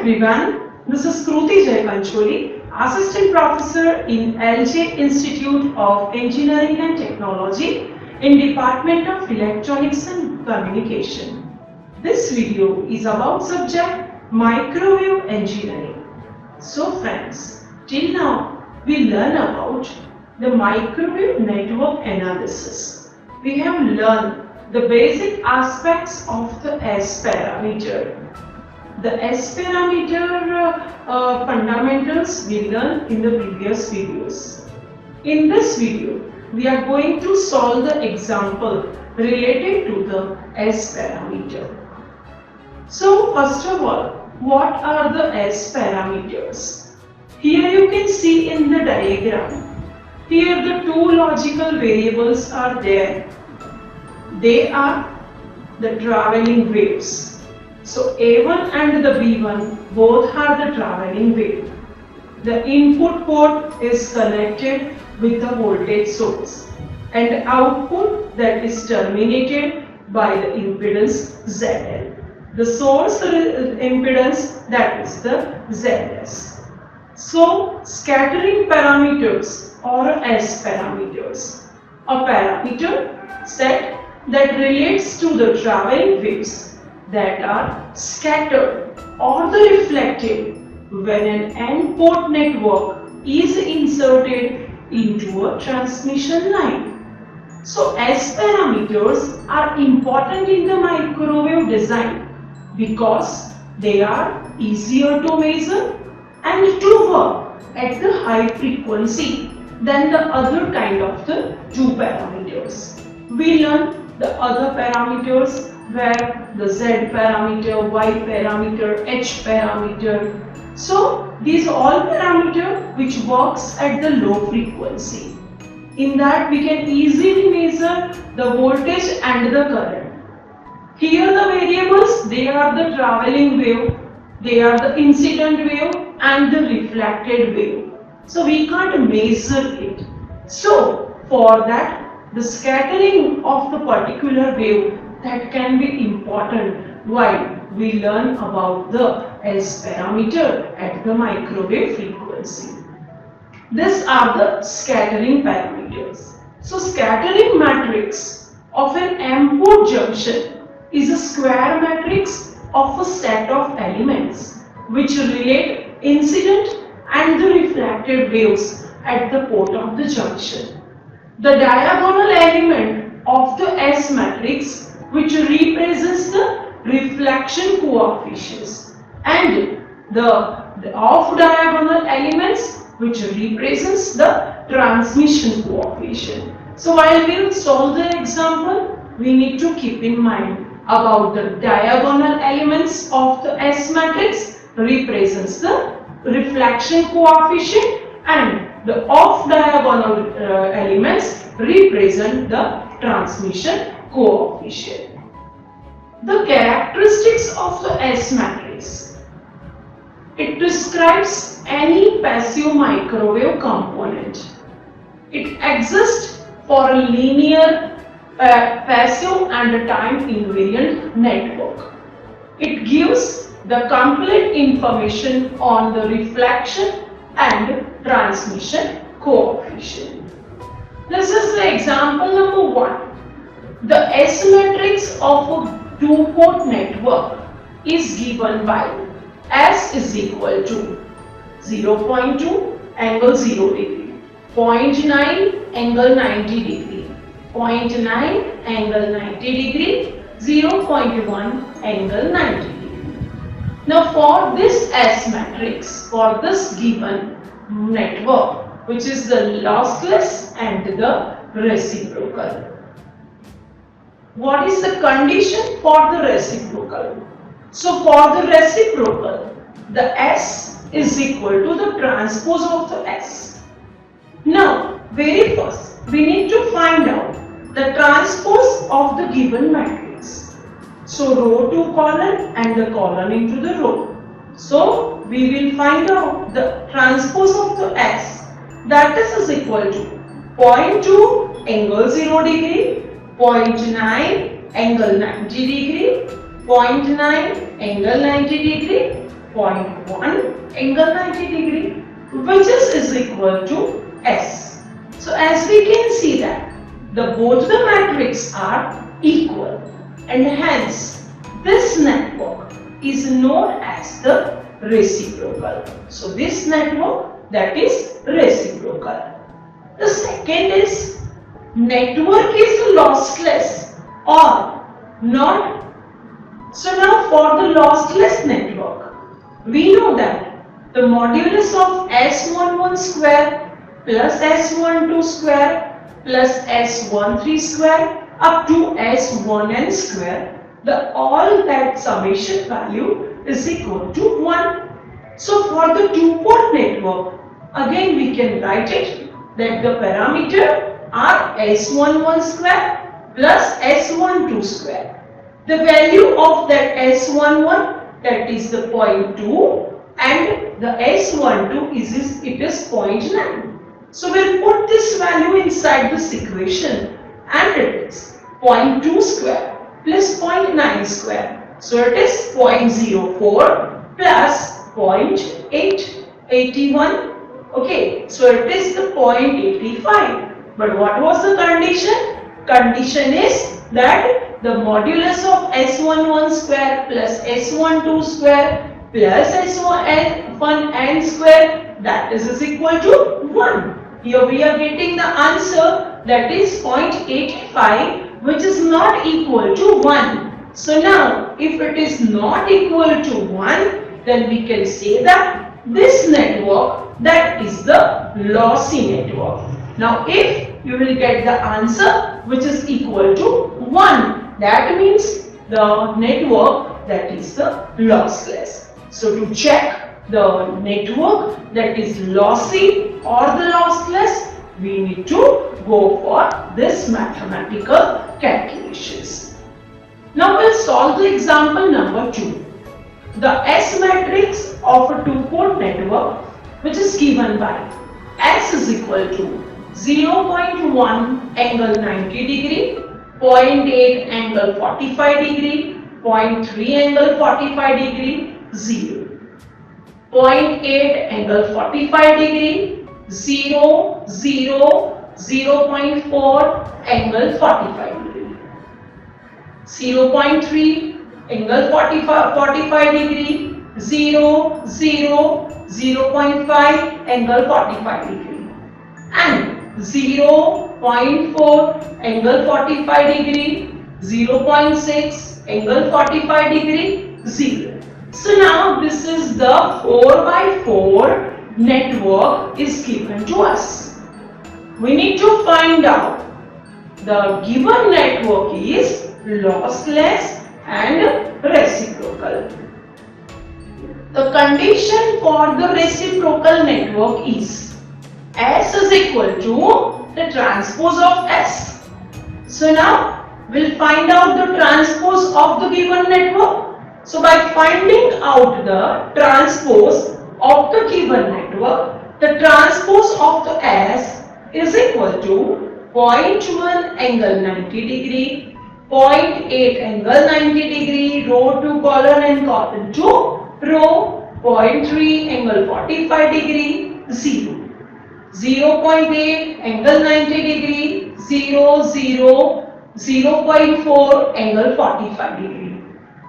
everyone, this is Kruti Jaipancholi, Assistant Professor in LJ Institute of Engineering and Technology in Department of Electronics and Communication. This video is about subject Microwave Engineering. So friends, till now we learn about the microwave network analysis. We have learned the basic aspects of the S parameter. The S parameter fundamentals we learned in the previous videos. In this video, we are going to solve the example related to the S parameter. So first of all, what are the S parameters? Here you can see in the diagram. Here the two logical variables are there. They are the traveling waves. So A1 and the B1 both are the traveling wave. The input port is connected with the voltage source and output that is terminated by the impedance ZL. The source impedance that is the ZS. So scattering parameters or S parameters. A parameter set that relates to the traveling waves that are scattered or the reflected when an N-port network is inserted into a transmission line. So S parameters are important in the microwave design because they are easier to measure and to work at the high frequency than the other kind of the two parameters. We learn the other parameters where the Z parameter, Y parameter, H parameter. So these all parameter which works at the low frequency. In that we can easily measure the voltage and the current. Here the variables, they are the traveling wave, they are the incident wave and the reflected wave. So we can't measure it. So for that the scattering of the particular wave that can be important while we learn about the S parameter at the microwave frequency. These are the scattering parameters. So scattering matrix of an M-port junction is a square matrix of a set of elements which relate incident and the reflected waves at the port of the junction. The diagonal element of the S matrix which represents the reflection coefficients and the off diagonal elements which represents the transmission coefficient. So while we will solve the example, we need to keep in mind about the diagonal elements of the S matrix represents the reflection coefficient and the off diagonal elements represent the transmission coefficient. The characteristics of the S matrix. It describes any passive microwave component. It exists for a linear, passive and time invariant network. It gives the complete information on the reflection and transmission coefficient. This is the example number 1. The S matrix of a two-port network is given by S is equal to 0.2 angle 0 degree, 0.9 angle 90 degree, 0.9 angle 90 degree, 0.1 angle 90 degree. Now for this S matrix, for this given network, which is the lossless and the reciprocal. What is the condition for the reciprocal? So for the reciprocal, the S is equal to the transpose of the S. Now, very first, we need to find out the transpose of the given matrix. So row to column and the column into the row. So we will find out the transpose of the S, that is equal to 0.2 angle 0 degree, 0.9 angle 90 degree, 0.9 angle 90 degree, 0.1 angle 90 degree, which is equal to S. So as we can see that both the matrix are equal, and hence this network is known as the reciprocal. So this network, that is reciprocal. The second is network is lossless or not. So now for the lossless network, we know that the modulus of S11 square plus S12 square plus S13 square up to S1n square, all that summation value is equal to 1. So for the two-port network, again we can write it that the parameter are S11 square plus S12 square. The value of that S11, that is the 0.2, and the S12 is 0.9. So we'll put this value inside this equation, and it is 0.2 square plus 0.9 square. So it is 0.04 plus 0.881. Okay, so it is the 0.85. But what was the condition? Condition is that the modulus of S11 square plus S12 square plus S1n square, that is equal to 1. Here we are getting the answer, that is 0.85, which is not equal to 1. So now if it is not equal to 1, then we can say that this network, that is the lossy network. Now if you will get the answer which is equal to 1, that means the network, that is the lossless. So to check the network that is lossy or the lossless, we need to go for this mathematical calculations. Now we'll solve the example number 2. The S matrix of a two-port network, which is given by S is equal to 0.1 angle 90 degree, 0.8 angle 45 degree, 0.3 angle 45 degree, 0. 0.8 angle 45 degree, 0, 0, 0.4 angle 45 degree. 0.3 angle 45 degree, 0, 0, 0.5 angle 45 degree, and 0.4 angle 45 degree, 0.6 angle 45 degree, 0. So now this is the 4x4 network is given to us. We need to find out the given network is lossless and reciprocal. The condition for the reciprocal network is S is equal to the transpose of S. So now we'll find out the transpose of the given network. So by finding out the transpose of the given network, the transpose of the S is equal to 0.1 angle 90 degree, 0.8 angle 90 degree, row to column and column to row, 0.3 angle 45 degree, 0. 0.8 angle 90 degree, 0, 0, 0.4 angle 45 degree,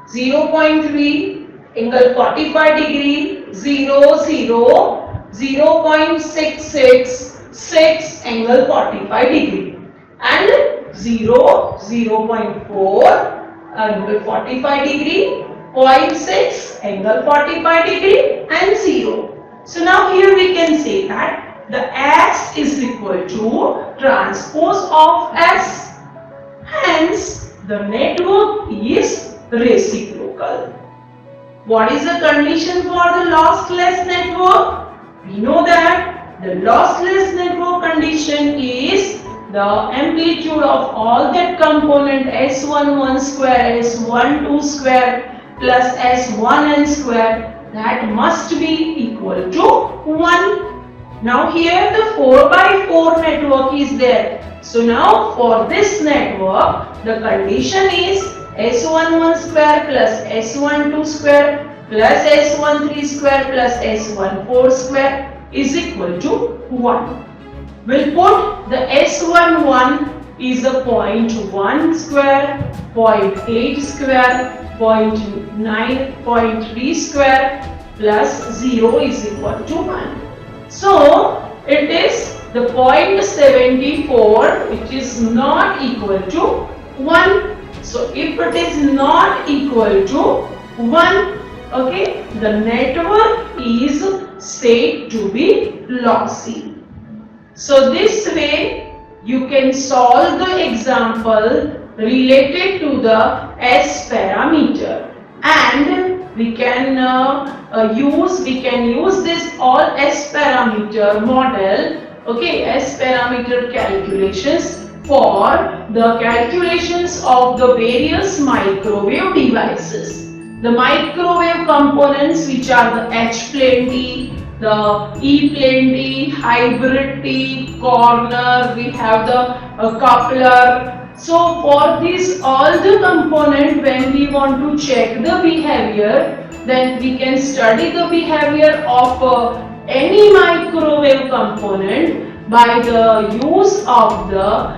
0.3 angle 45 degree, 0, 0, 0.666 angle 45 degree, and 0, 0.4 angle 45 degree, 0.6 angle 45 degree, and 0. So now here we can say that the S is equal to transpose of S. Hence, the network is reciprocal. What is the condition for the lossless network? We know that the lossless network condition is the amplitude of all that component S11 square, S12 square plus S1n square, that must be equal to 1. Now here the 4x4 network is there. So now for this network, the condition is S11 square plus S12 square plus S13 square plus S14 square is equal to 1. We'll put the S11 is a 0.1 square, 0.8 square, 0.3 square plus 0 is equal to 1. So it is the 0.74 which is not equal to 1. So if it is not equal to 1, okay, the network is said to be lossy. So this way you can solve the example related to the S parameter, and we can use this all S parameter model, okay, S parameter calculations for the calculations of the various microwave devices. The microwave components, which are the H-plane T, the E-plane T, hybrid T, corner, we have the coupler. So for this all the component, when we want to check the behavior, then we can study the behavior of any microwave component by the use of the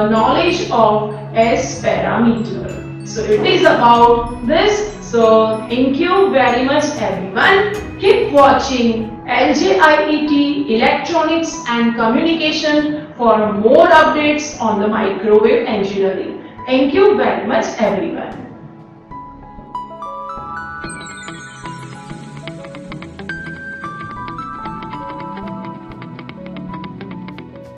knowledge of S parameter. So it is about this. So thank you very much everyone. Keep watching LJIET Electronics and Communication for more updates on the microwave engineering. Thank you very much everyone.